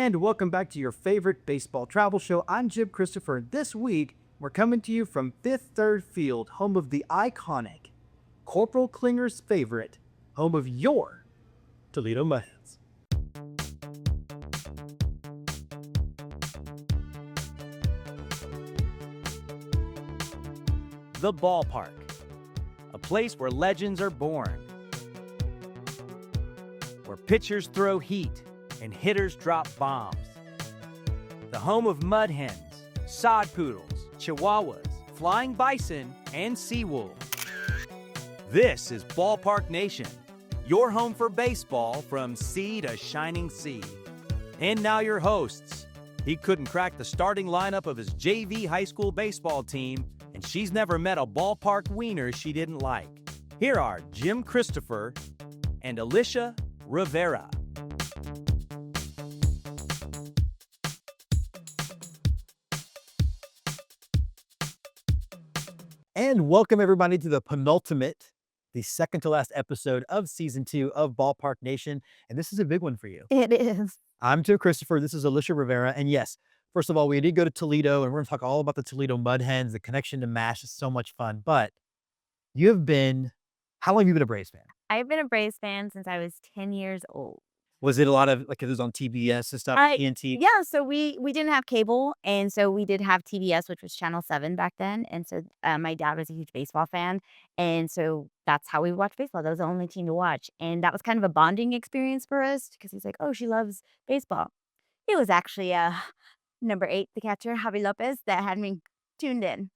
And welcome back to your favorite baseball travel show. I'm Jim Christopher. This week, we're coming to you from Fifth Third Field, home of the iconic Corporal Klinger's favorite, home of your Toledo Mud Hens. The Ballpark, a place where legends are born, where pitchers throw heat and hitters drop bombs. The home of mud hens, sod poodles, chihuahuas, flying bison, and sea wolves. This is Ballpark Nation, your home for baseball from sea to shining sea. And now your hosts. He couldn't crack the starting lineup of his JV high school baseball team, and she's never met a ballpark wiener she didn't like. Here are Jim Christopher and Alyssia Rivera. And welcome everybody to the penultimate, the second to last episode of season 2 of Ballpark Nation. And this is a big one for you. It is. I'm Jim Christopher. This is Alyssia Rivera. And yes, first of all, we did go to Toledo, and we're going to talk all about the Toledo Mud Hens. The connection to MASH is so much fun. But you have been, how long have you been a Braves fan? I've been a Braves fan since I was 10 years old. Was it a lot of, like, it was on TBS and stuff, TNT? Yeah, so we didn't have cable, and so we did have TBS, which was Channel 7 back then. And so my dad was a huge baseball fan, and so that's how we watched baseball. That was the only team to watch. And that was kind of a bonding experience for us because he's like, oh, she loves baseball. It was actually number 8, the catcher, Javi Lopez, that had me tuned in.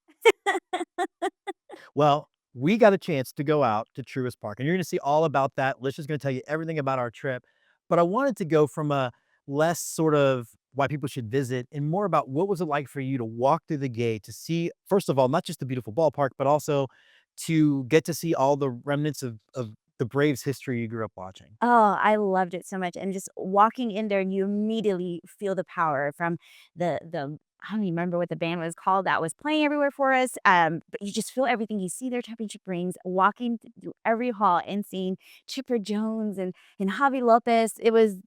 Well, we got a chance to go out to Truist Park, and you're going to see all about that. Alyssa's going to tell you everything about our trip. But I wanted to go from a less sort of why people should visit and more about what was it like for you to walk through the gate to see, first of all, not just the beautiful ballpark, but also to get to see all the remnants of the Braves history you grew up watching. Oh, I loved it so much. And just walking in there, and you immediately feel the power from the I don't even remember what the band was called that was playing everywhere for us. But you just feel everything. You see their championship rings, walking through every hall and seeing Chipper Jones and Javi Lopez. It was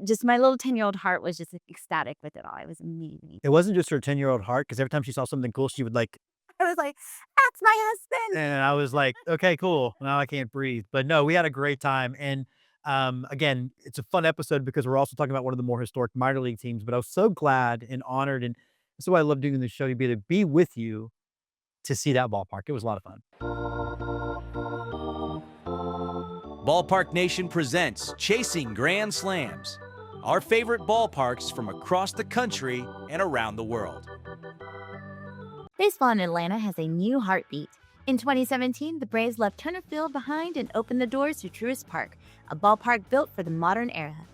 just, my little 10-year-old heart was just ecstatic with it all. It was amazing. It wasn't just her 10-year-old heart, because every time she saw something cool, she would like, I was like, that's my husband. and I was like, okay, cool. Now I can't breathe. But no, we had a great time. And again, it's a fun episode because we're also talking about one of the more historic minor league teams. But I was so glad and honored, and that's why I love doing this show, to be able to be with you to see that ballpark. It was a lot of fun. Ballpark Nation presents Chasing Grand Slams, our favorite ballparks from across the country and around the world. Baseball in Atlanta has a new heartbeat. In 2017, the Braves left Turner Field behind and opened the doors to Truist Park, a ballpark built for the modern era.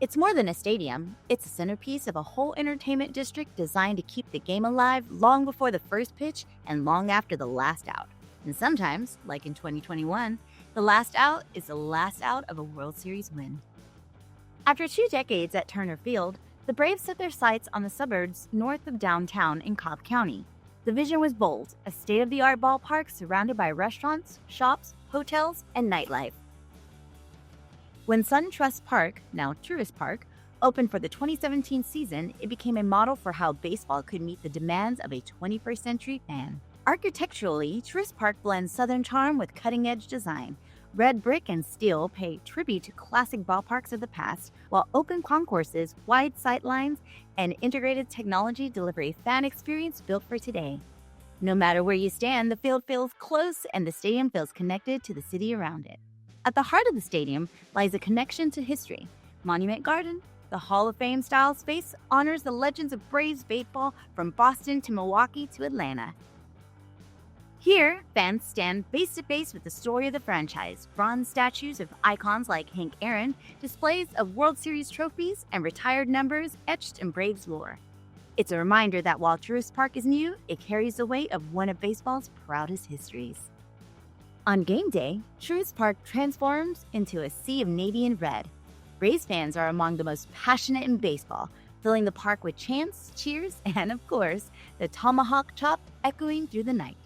It's more than a stadium. It's a centerpiece of a whole entertainment district designed to keep the game alive long before the first pitch and long after the last out. And sometimes, like in 2021, the last out is the last out of a World Series win. After 2 decades at Turner Field, the Braves set their sights on the suburbs north of downtown in Cobb County. The vision was bold, a state-of-the-art ballpark surrounded by restaurants, shops, hotels, and nightlife. When SunTrust Park, now Truist Park, opened for the 2017 season, it became a model for how baseball could meet the demands of a 21st century fan. Architecturally, Truist Park blends Southern charm with cutting-edge design. Red brick and steel pay tribute to classic ballparks of the past, while open concourses, wide sightlines, and integrated technology deliver a fan experience built for today. No matter where you stand, the field feels close and the stadium feels connected to the city around it. At the heart of the stadium lies a connection to history. Monument Garden, the Hall of Fame style space, honors the legends of Braves baseball from Boston to Milwaukee to Atlanta. Here, fans stand face-to-face with the story of the franchise, bronze statues of icons like Hank Aaron, displays of World Series trophies, and retired numbers etched in Braves lore. It's a reminder that while Truist Park is new, it carries the weight of one of baseball's proudest histories. On game day, Truist Park transforms into a sea of navy and red. Braves fans are among the most passionate in baseball, filling the park with chants, cheers, and, of course, the tomahawk chop echoing through the night.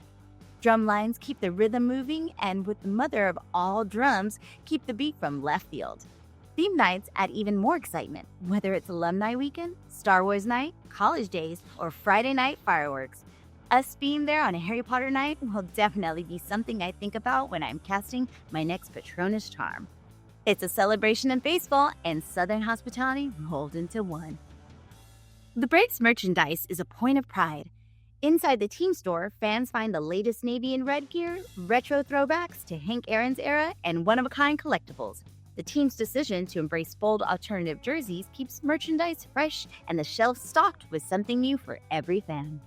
Drum lines keep the rhythm moving, and with the mother of all drums, keep the beat from left field. Theme nights add even more excitement, whether it's alumni weekend, Star Wars night, college days, or Friday night fireworks. Us being there on a Harry Potter night will definitely be something I think about when I'm casting my next Patronus charm. It's a celebration of baseball and Southern hospitality rolled into one. The Braves merchandise is a point of pride. Inside the team store, fans find the latest navy and red gear, retro throwbacks to Hank Aaron's era, and one-of-a-kind collectibles. The team's decision to embrace bold alternative jerseys keeps merchandise fresh and the shelves stocked with something new for every fan.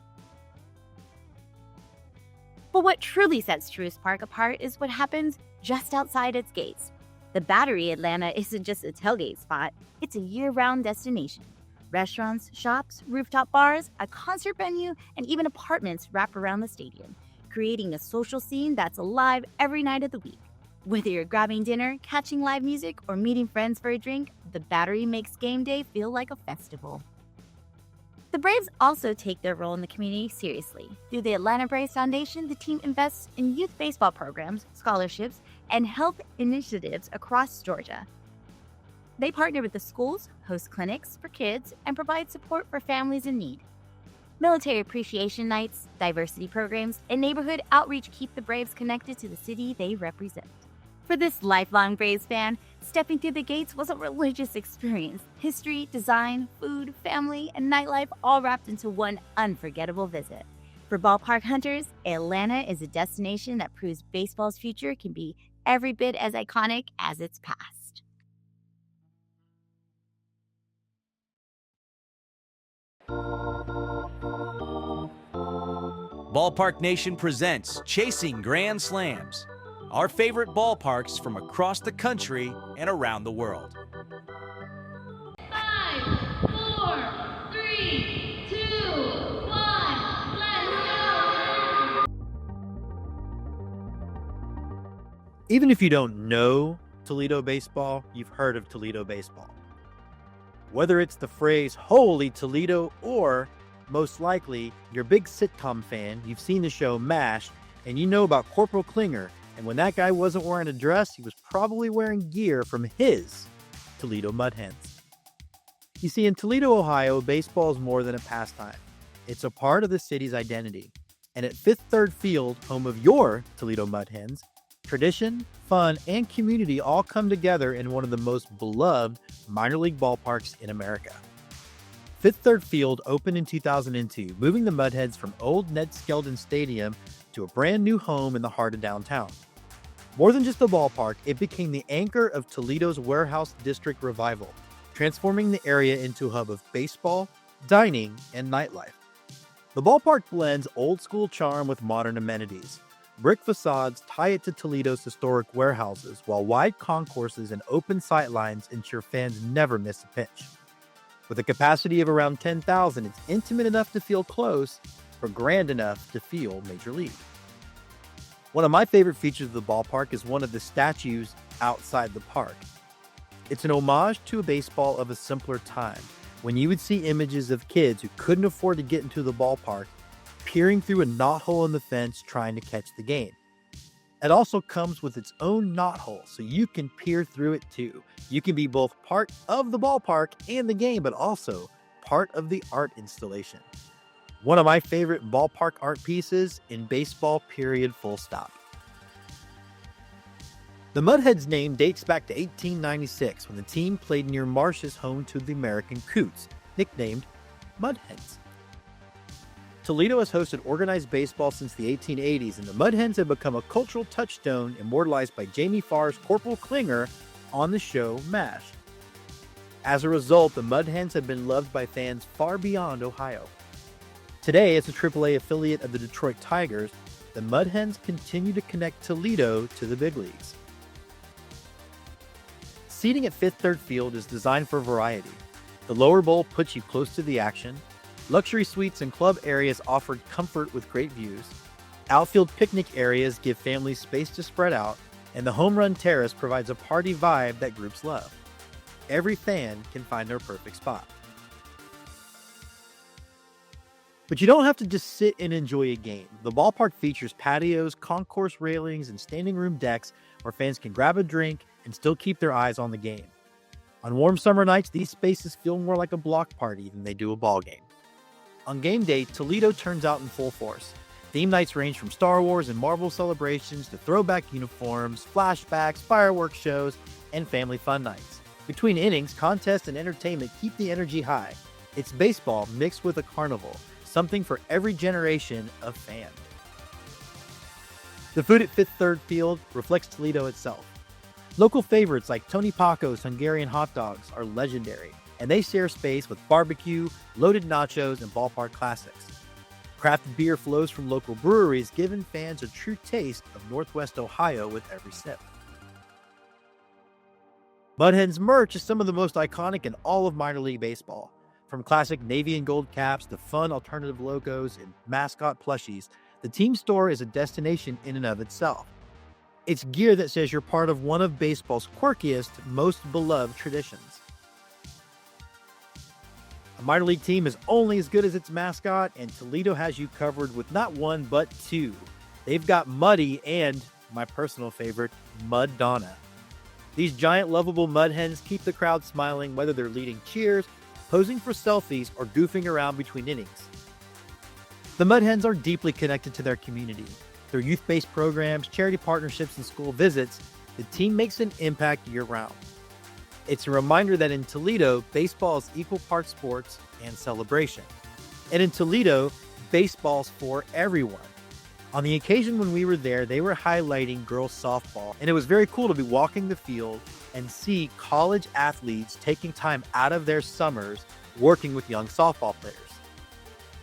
But what truly sets Truist Park apart is what happens just outside its gates. The Battery Atlanta isn't just a tailgate spot, it's a year-round destination. Restaurants, shops, rooftop bars, a concert venue, and even apartments wrap around the stadium, creating a social scene that's alive every night of the week. Whether you're grabbing dinner, catching live music, or meeting friends for a drink, the Battery makes game day feel like a festival. The Braves also take their role in the community seriously. Through the Atlanta Braves Foundation, the team invests in youth baseball programs, scholarships, and health initiatives across Georgia. They partner with the schools, host clinics for kids, and provide support for families in need. Military appreciation nights, diversity programs, and neighborhood outreach keep the Braves connected to the city they represent. For this lifelong Braves fan, stepping through the gates was a religious experience. History, design, food, family, and nightlife all wrapped into one unforgettable visit. For ballpark hunters, Atlanta is a destination that proves baseball's future can be every bit as iconic as its past. Ballpark Nation presents Chasing Grand Slams, our favorite ballparks from across the country and around the world. 5, 4, 3, 2, 1, let's go! Even if you don't know Toledo baseball, you've heard of Toledo baseball. Whether it's the phrase, "Holy Toledo," or most likely, you're a big sitcom fan, you've seen the show MASH, and you know about Corporal Klinger, and when that guy wasn't wearing a dress, he was probably wearing gear from his Toledo Mud Hens. You see, in Toledo, Ohio, baseball is more than a pastime. It's a part of the city's identity. And at Fifth Third Field, home of your Toledo Mud Hens, tradition, fun, and community all come together in one of the most beloved minor league ballparks in America. Fifth Third Field opened in 2002, moving the Mud Hens from old Ned Skeldon Stadium to a brand new home in the heart of downtown. More than just a ballpark, it became the anchor of Toledo's Warehouse District revival, transforming the area into a hub of baseball, dining, and nightlife. The ballpark blends old school charm with modern amenities. Brick facades tie it to Toledo's historic warehouses, while wide concourses and open sightlines ensure fans never miss a pitch. With a capacity of around 10,000, it's intimate enough to feel close, but grand enough to feel major league. One of my favorite features of the ballpark is one of the statues outside the park. It's an homage to a baseball of a simpler time, when you would see images of kids who couldn't afford to get into the ballpark, peering through a knothole in the fence trying to catch the game. It also comes with its own knothole, so you can peer through it too. You can be both part of the ballpark and the game, but also part of the art installation. One of my favorite ballpark art pieces in baseball, period, full stop. The Mud Hens name dates back to 1896 when the team played near marshes home to the American Coots, nicknamed Mud Hens. Toledo has hosted organized baseball since the 1880s, and the Mud Hens have become a cultural touchstone immortalized by Jamie Farr's Corporal Klinger on the show MASH. As a result, the Mud Hens have been loved by fans far beyond Ohio. Today, as a AAA affiliate of the Detroit Tigers, the Mud Hens continue to connect Toledo to the big leagues. Seating at Fifth Third Field is designed for variety. The lower bowl puts you close to the action. Luxury suites and club areas offer comfort with great views. Outfield picnic areas give families space to spread out, and the home run terrace provides a party vibe that groups love. Every fan can find their perfect spot. But you don't have to just sit and enjoy a game. The ballpark features patios, concourse railings, and standing room decks where fans can grab a drink and still keep their eyes on the game. On warm summer nights, these spaces feel more like a block party than they do a ball game. On game day, Toledo turns out in full force. Theme nights range from Star Wars and Marvel celebrations to throwback uniforms, flashbacks, fireworks shows, and family fun nights. Between innings, contests and entertainment keep the energy high. It's baseball mixed with a carnival, something for every generation of fan. The food at Fifth Third Field reflects Toledo itself. Local favorites like Tony Paco's Hungarian hot dogs are legendary, and they share space with barbecue, loaded nachos, and ballpark classics. Craft beer flows from local breweries, giving fans a true taste of Northwest Ohio with every sip. MudHens merch is some of the most iconic in all of minor league baseball. From classic navy and gold caps to fun alternative logos and mascot plushies, the team store is a destination in and of itself. It's gear that says you're part of one of baseball's quirkiest, most beloved traditions. A minor league team is only as good as its mascot, and Toledo has you covered with not one, but two. They've got Muddy and, my personal favorite, Mud Donna. These giant, lovable mud hens keep the crowd smiling whether they're leading cheers, posing for selfies, or goofing around between innings. The Mud Hens are deeply connected to their community. Through youth-based programs, charity partnerships, and school visits, the team makes an impact year-round. It's a reminder that in Toledo, baseball is equal parts sports and celebration. And in Toledo, baseball's for everyone. On the occasion when we were there, they were highlighting girls softball, and it was very cool to be walking the field and see college athletes taking time out of their summers working with young softball players.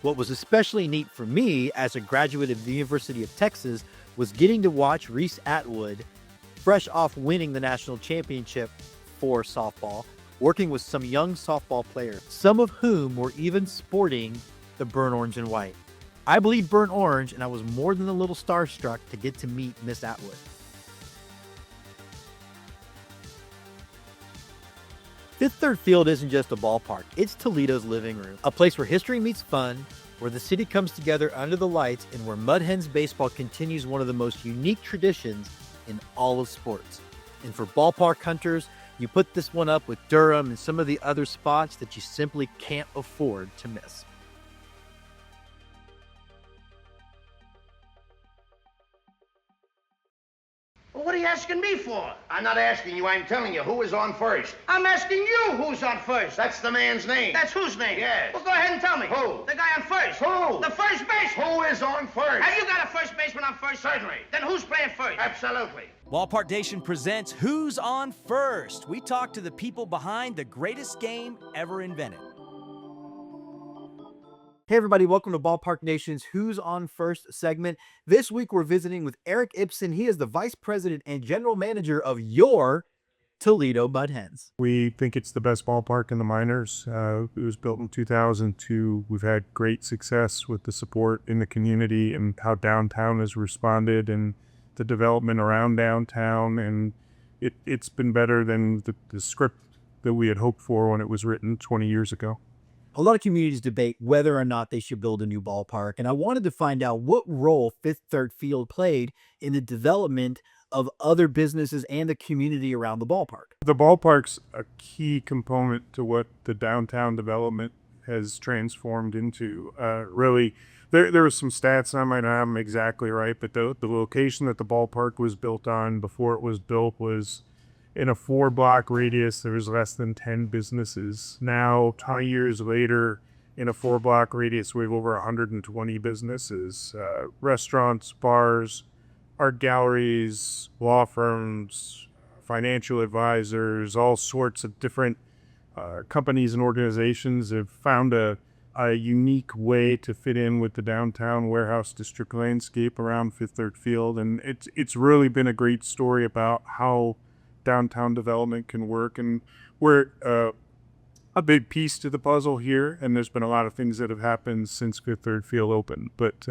What was especially neat for me as a graduate of the University of Texas was getting to watch Reese Atwood, fresh off winning the national championship for softball, working with some young softball players, some of whom were even sporting the burnt orange and white. I bleed burnt orange, and I was more than a little starstruck to get to meet Miss Atwood. Fifth Third Field isn't just a ballpark, it's Toledo's living room, a place where history meets fun, where the city comes together under the lights, and where MudHens baseball continues one of the most unique traditions in all of sports. And for ballpark hunters, you put this one up with Durham and some of the other spots that you simply can't afford to miss. Well, what are you asking me for? I'm not asking you, I'm telling you. Who is on first? I'm asking you who's on first. That's the man's name. That's whose name? Yes. Well, go ahead and tell me. Who? The guy on first. Who? The first baseman. Who is on first? Have you got a first baseman on first? Certainly. Then who's playing first? Absolutely. Ballpark Nation presents Who's on First? We talk to the people behind the greatest game ever invented. Hey everybody, welcome to Ballpark Nation's Who's on First segment. This week we're visiting with Erik Ibsen. He is the Vice President and General Manager of your Toledo Mud Hens. We think it's the best ballpark in the minors. It was built in 2002. We've had great success with the support in the community and how downtown has responded and the development around downtown. And it's been better than the script that we had hoped for when it was written 20 years ago. A lot of communities debate whether or not they should build a new ballpark, and I wanted to find out what role Fifth Third Field played in the development of other businesses and the community around the ballpark. The ballpark's a key component to what the downtown development has transformed into. Really, there were some stats, and I might not have them exactly right, but the location that the ballpark was built on before it was built was in a 4-block radius. There was less than 10 businesses. Now, 20 years later, in a 4-block radius, we have over 120 businesses, restaurants, bars, art galleries, law firms, financial advisors, all sorts of different companies and organizations have found a unique way to fit in with the downtown warehouse district landscape around Fifth Third Field. And it's really been a great story about how downtown development can work, and we're a big piece to the puzzle here, and there's been a lot of things that have happened since Fifth Third Field opened, but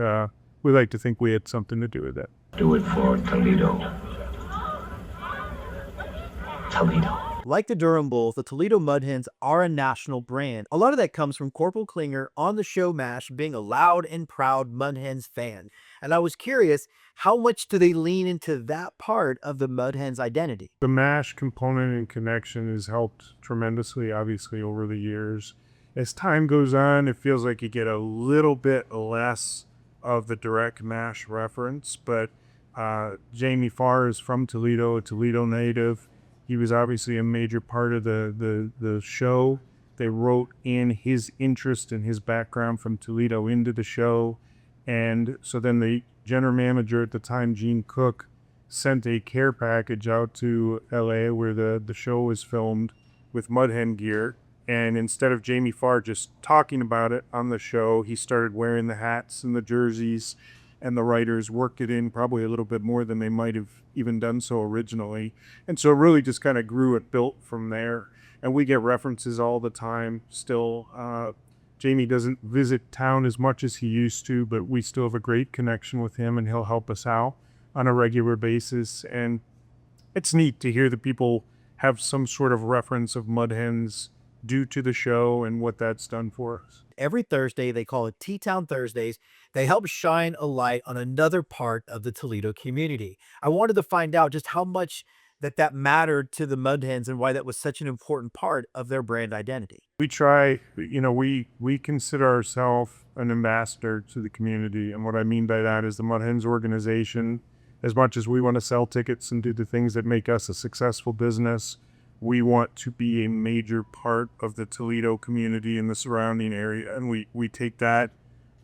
we like to think we had something to do with that. Do it for Toledo. Toledo. Like the Durham Bulls, the Toledo Mud Hens are a national brand. A lot of that comes from Corporal Klinger on the show MASH being a loud and proud Mud Hens fan. And I was curious, how much do they lean into that part of the Mud Hens identity? The MASH component and connection has helped tremendously, obviously, over the years. As time goes on, it feels like you get a little bit less of the direct MASH reference, but Jamie Farr is from Toledo, a Toledo native. He was obviously a major part of the show. They wrote in his interest and his background from Toledo into the show. And so then the general manager at the time, Gene Cook, sent a care package out to LA where the show was filmed with Mud Hen gear. And instead of Jamie Farr just talking about it on the show, he started wearing the hats and the jerseys, and the writers worked it in probably a little bit more than they might have even done so originally. And so it really just kind of grew, it built from there. And we get references all the time still. Jamie doesn't visit town as much as he used to, but we still have a great connection with him, and he'll help us out on a regular basis. And it's neat to hear that people have some sort of reference of Mud Hens due to the show and what that's done for us. Every Thursday, they call it T-Town Thursdays. They help shine a light on another part of the Toledo community. I wanted to find out just how much that mattered to the Mud Hens and why that was such an important part of their brand identity. We try, we consider ourselves an ambassador to the community. And what I mean by that is the Mud Hens organization, as much as we want to sell tickets and do the things that make us a successful business, we want to be a major part of the Toledo community and the surrounding area. And we take that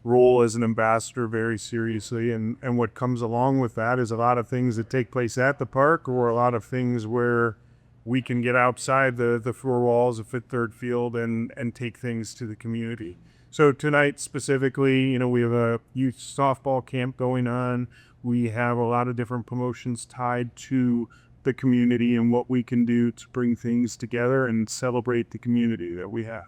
role as an ambassador very seriously. And what comes along with that is a lot of things that take place at the park, or a lot of things where we can get outside the four walls of Fifth Third Field and take things to the community. So tonight specifically, we have a youth softball camp going on. We have a lot of different promotions tied to the community and what we can do to bring things together and celebrate the community that we have.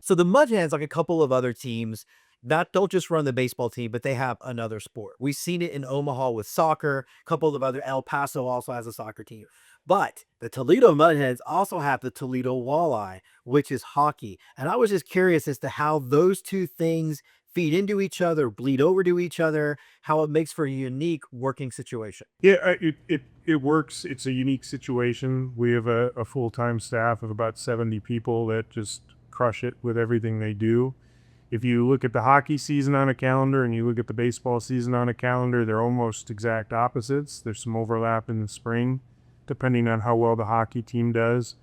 So the Mud Hens, like a couple of other teams, don't just run the baseball team, but they have another sport. We've seen it in Omaha with soccer. A couple of other, El Paso also has a soccer team. But the Toledo Mud Hens also have the Toledo Walleye, which is hockey. And I was just curious as to how those two things feed into each other, bleed over to each other, how it makes for a unique working situation. Yeah, it works. It's a unique situation. We have a full-time staff of about 70 people that just crush it with everything they do. If you look at the hockey season on a calendar and you look at the baseball season on a calendar, they're almost exact opposites. There's some overlap in the spring, depending on how well the hockey team does.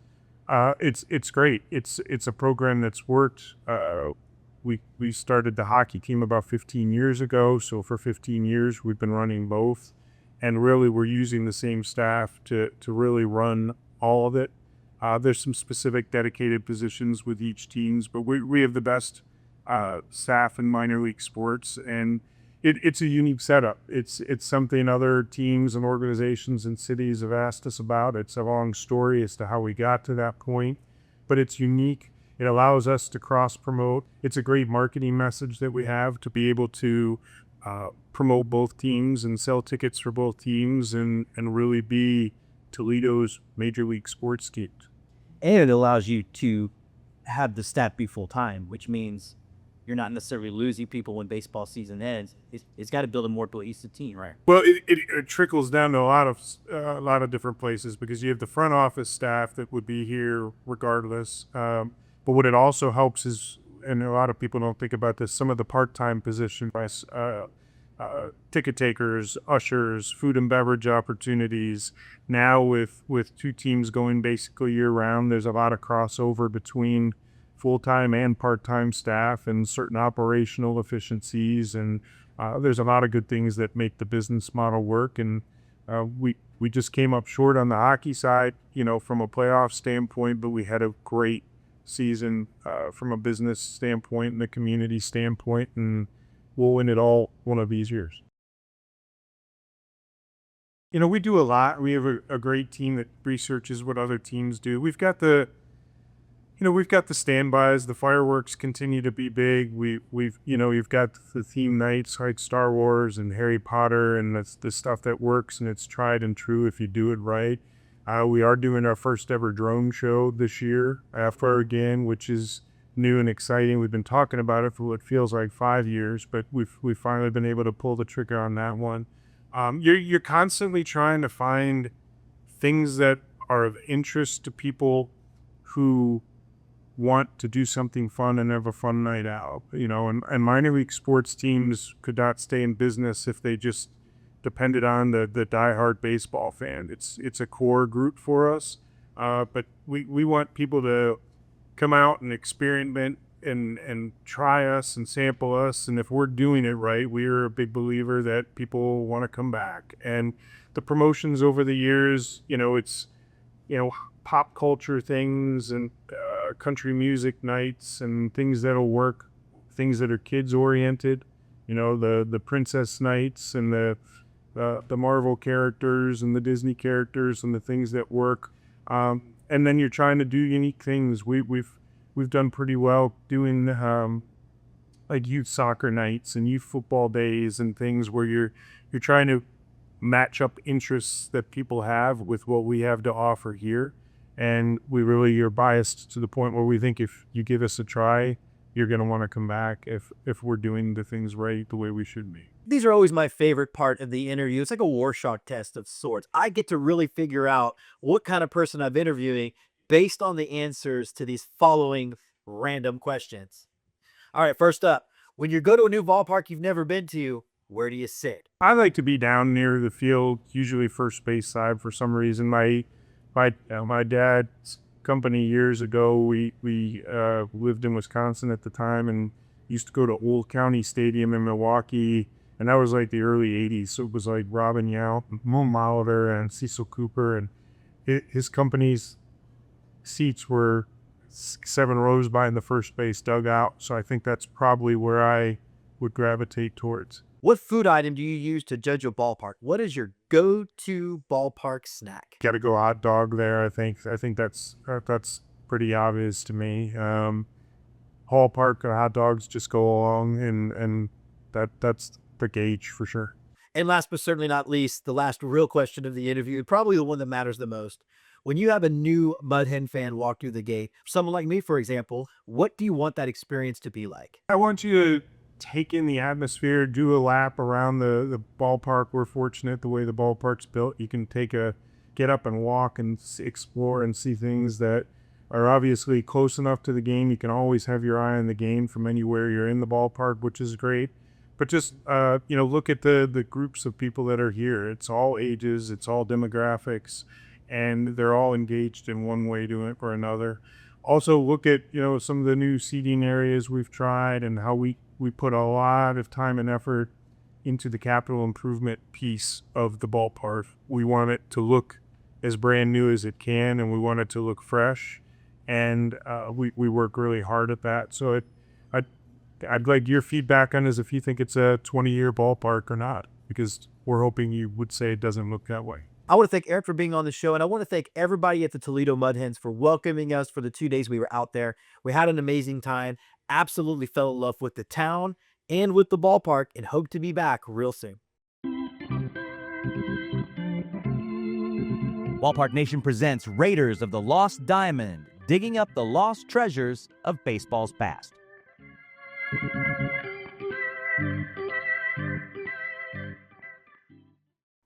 It's great. It's a program that's worked. We started the hockey team about 15 years ago. So for 15 years, we've been running both. And really, we're using the same staff to really run all of it. There's some specific dedicated positions with each teams, but we have the best staff in minor league sports, and it's a unique setup. It's something other teams and organizations and cities have asked us about. It's a long story as to how we got to that point, but it's unique. It allows us to cross-promote. It's a great marketing message that we have to be able to promote both teams and sell tickets for both teams and really be Toledo's major league sports teams. And it allows you to have the staff be full-time, which means you're not necessarily losing people when baseball season ends. It's got to build a more cohesive team, right? Well, it trickles down to a lot of different places, because you have the front office staff that would be here regardless. But what it also helps is, and a lot of people don't think about this, some of the part-time positions, ticket takers, ushers, food and beverage opportunities. Now with two teams going basically year-round, there's a lot of crossover between full-time and part-time staff and certain operational efficiencies, and there's a lot of good things that make the business model work. And we just came up short on the hockey side, from a playoff standpoint, but we had a great season from a business standpoint and the community standpoint, and we'll win it all one of these years. We do a lot. We have a great team that researches what other teams do. We've got the standbys. The fireworks continue to be big. You've got the theme nights like Star Wars and Harry Potter, and that's the stuff that works, and it's tried and true if you do it right. We are doing our first ever drone show this year after again, which is new and exciting. We've been talking about it for what feels like 5 years, but we've finally been able to pull the trigger on that one. You're constantly trying to find things that are of interest to people who want to do something fun and have a fun night out, and minor league sports teams could not stay in business if they just depended on the diehard baseball fan. It's a core group for us, but we want people to come out and experiment and try us and sample us, and if we're doing it right, we're a big believer that people want to come back. And the promotions over the years, it's pop culture things and country music nights and things that'll work, things that are kids oriented, the princess nights and the Marvel characters and the Disney characters and the things that work. And then you're trying to do unique things. We've done pretty well doing like youth soccer nights and youth football days and things where you're trying to match up interests that people have with what we have to offer here. And we really are biased to the point where we think if you give us a try, you're going to want to come back if we're doing the things right the way we should be. These are always my favorite part of the interview. It's like a Rorschach test of sorts. I get to really figure out what kind of person I'm interviewing based on the answers to these following random questions. All right, first up, when you go to a new ballpark you've never been to, where do you sit? I like to be down near the field, usually first base side for some reason. My dad's company years ago, we lived in Wisconsin at the time and used to go to Old County Stadium in Milwaukee, and that was like the early 80s. So it was like Robin Yount, Mo Molitor, and Cecil Cooper, and his company's seats were 7 rows behind the first base dugout. So I think that's probably where I would gravitate towards. What food item do you use to judge a ballpark? What is your go-to ballpark snack? Got to go hot dog there. I think that's pretty obvious to me. Ballpark hot dogs just go along, and that's the gauge for sure. And last but certainly not least, the last real question of the interview, probably the one that matters the most. When you have a new Mud Hen fan walk through the gate, someone like me, for example, what do you want that experience to be like? I want you to take in the atmosphere, do a lap around the ballpark. We're fortunate the way the ballpark's built. You can get up and walk and explore and see things that are obviously close enough to the game. You can always have your eye on the game from anywhere you're in the ballpark, which is great. But just, look at the groups of people that are here. It's all ages, it's all demographics, and they're all engaged in one way or another. Also look at, some of the new seating areas we've tried and how we put a lot of time and effort into the capital improvement piece of the ballpark. We want it to look as brand new as it can, and we want it to look fresh. And we work really hard at that. So I'd like your feedback on is if you think it's a 20-year ballpark or not, because we're hoping you would say it doesn't look that way. I want to thank Erik for being on the show, and I want to thank everybody at the Toledo Mud Hens for welcoming us for the 2 days we were out there. We had an amazing time, absolutely fell in love with the town and with the ballpark, and hope to be back real soon. Ballpark Nation presents Raiders of the Lost Diamond, digging up the lost treasures of baseball's past.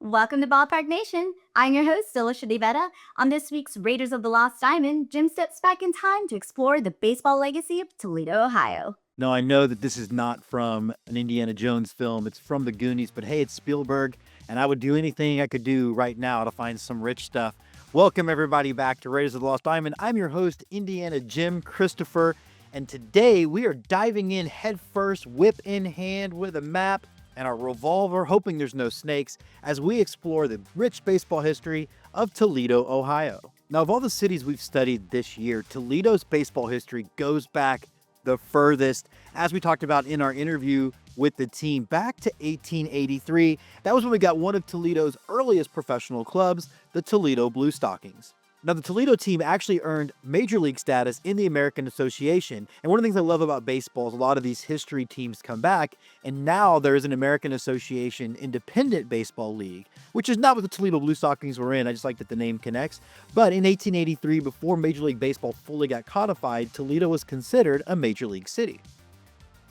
Welcome to Ballpark Nation. I'm your host, Alyssia. On this week's Raiders of the Lost Diamond, Jim steps back in time to explore the baseball legacy of Toledo, Ohio. Now, I know that this is not from an Indiana Jones film. It's from the Goonies, but hey, it's Spielberg, and I would do anything I could do right now to find some rich stuff. Welcome, everybody, back to Raiders of the Lost Diamond. I'm your host, Indiana Jim Christopher, and today we are diving in headfirst, whip in hand with a map and our revolver, hoping there's no snakes, as we explore the rich baseball history of Toledo, Ohio. Now, of all the cities we've studied this year, Toledo's baseball history goes back the furthest, as we talked about in our interview with the team, back to 1883. That was when we got one of Toledo's earliest professional clubs, the Toledo Blue Stockings. Now, the Toledo team actually earned major league status in the American Association. And one of the things I love about baseball is a lot of these history teams come back, and now there is an American Association independent baseball league, which is not what the Toledo Blue Stockings were in. I just like that the name connects. But in 1883, before Major League Baseball fully got codified, Toledo was considered a major league city.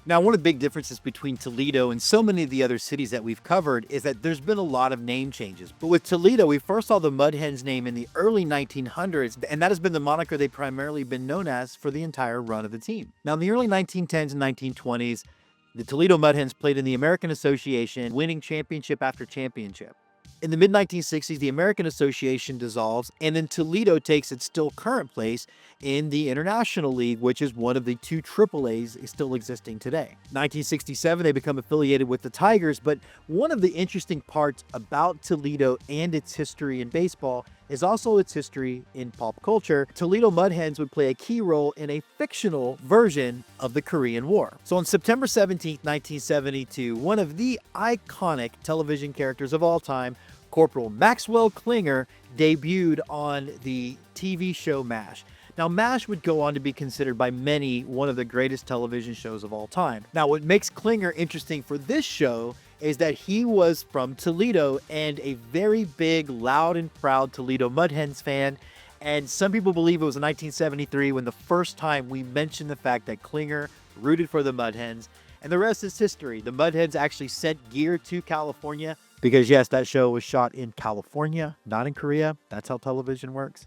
Now, one of the big differences between Toledo and so many of the other cities that we've covered is that there's been a lot of name changes. But with Toledo, we first saw the Mud Hens name in the early 1900s, and that has been the moniker they've primarily been known as for the entire run of the team. Now, in the early 1910s and 1920s, the Toledo Mud Hens played in the American Association, winning championship after championship. In the mid-1960s, the American Association dissolves, and then Toledo takes its still current place in the International League, which is one of the two AAAs still existing today. 1967, they become affiliated with the Tigers, but one of the interesting parts about Toledo and its history in baseball is also its history in pop culture. Toledo Mud Hens would play a key role in a fictional version of the Korean War. So on September 17, 1972, one of the iconic television characters of all time, Corporal Maxwell Klinger, debuted on the TV show MASH. Now, MASH would go on to be considered by many one of the greatest television shows of all time. Now, what makes Klinger interesting for this show is that he was from Toledo and a very big, loud and proud Toledo Mud Hens fan. And some people believe it was in 1973 when the first time we mentioned the fact that Klinger rooted for the Mud Hens. And the rest is history. The Mud Hens actually sent gear to California because, yes, that show was shot in California, not in Korea. That's how television works.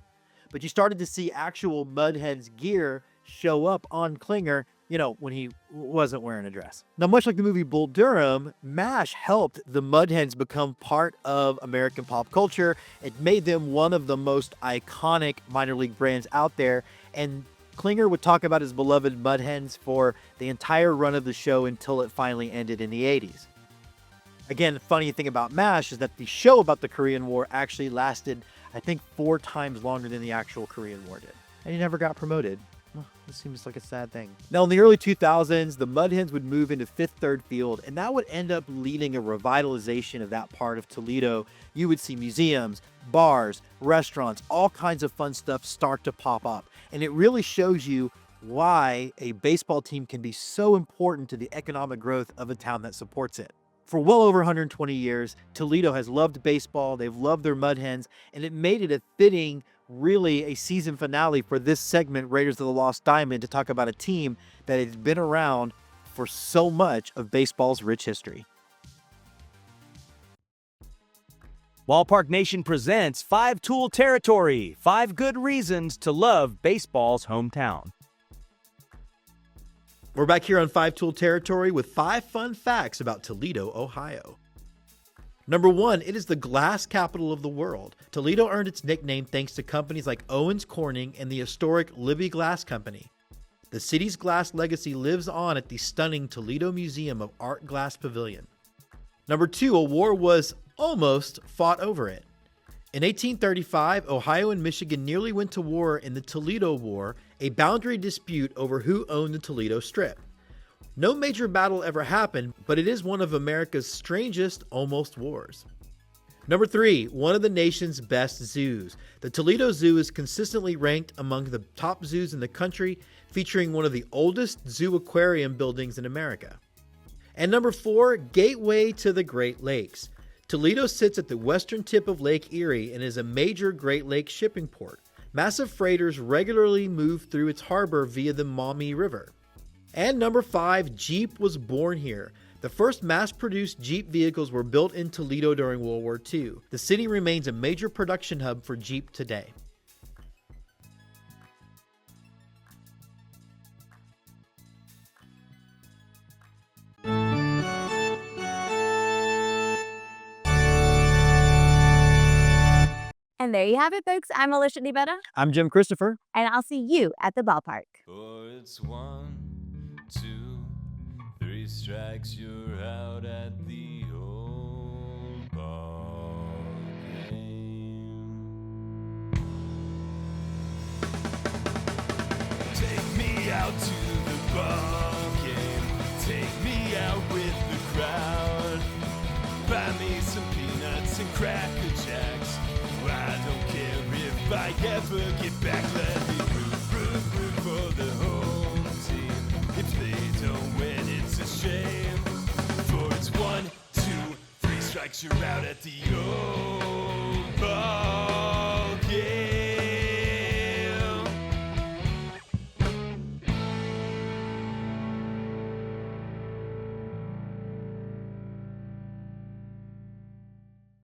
But you started to see actual Mud Hens gear show up on Klinger, you know, when he wasn't wearing a dress. Now, much like the movie Bull Durham, MASH helped the Mud Hens become part of American pop culture. It made them one of the most iconic minor league brands out there. And Klinger would talk about his beloved Mud Hens for the entire run of the show until it finally ended in the 80s. Again, the funny thing about MASH is that the show about the Korean War actually lasted, I think, 4 times longer than the actual Korean War did. And he never got promoted. Well, this seems like a sad thing. Now, in the early 2000s, the Mud Hens would move into Fifth Third Field, and that would end up leading a revitalization of that part of Toledo. You would see museums, bars, restaurants, all kinds of fun stuff start to pop up. And it really shows you why a baseball team can be so important to the economic growth of a town that supports it. For well over 120 years, Toledo has loved baseball, they've loved their Mud Hens, and it made it a fitting, really a season finale for this segment, Raiders of the Lost Diamond, to talk about a team that has been around for so much of baseball's rich history. Ballpark Nation presents 5 Tool Territory, 5 good reasons to love baseball's hometown. We're back here on 5 Tool Territory with 5 fun facts about Toledo, Ohio. Number 1, it is the glass capital of the world. Toledo earned its nickname thanks to companies like Owens Corning and the historic Libby Glass Company. The city's glass legacy lives on at the stunning Toledo Museum of Art Glass Pavilion. Number 2, a war was almost fought over it. In 1835, Ohio and Michigan nearly went to war in the Toledo War, a boundary dispute over who owned the Toledo Strip. No major battle ever happened, but it is one of America's strangest almost wars. Number 3, one of the nation's best zoos. The Toledo Zoo is consistently ranked among the top zoos in the country, featuring one of the oldest zoo aquarium buildings in America. And number 4, gateway to the Great Lakes. Toledo sits at the western tip of Lake Erie and is a major Great Lakes shipping port. Massive freighters regularly move through its harbor via the Maumee River. And number 5, Jeep was born here. The first mass-produced Jeep vehicles were built in Toledo during World War II. The city remains a major production hub for Jeep today. And there you have it, folks. I'm Alyssia. I'm Jim Christopher. And I'll see you at the ballpark. For it's 1, 2, 3 strikes, you're out at the old ball game. Take me out to the ball game. Take me out with the crowd. Buy me some peanuts and Cracker Jacks. I don't care if If I ever get back, let me root for the home team. If they don't win, it's a shame. For it's 1, 2, 3 strikes, you're out at the O.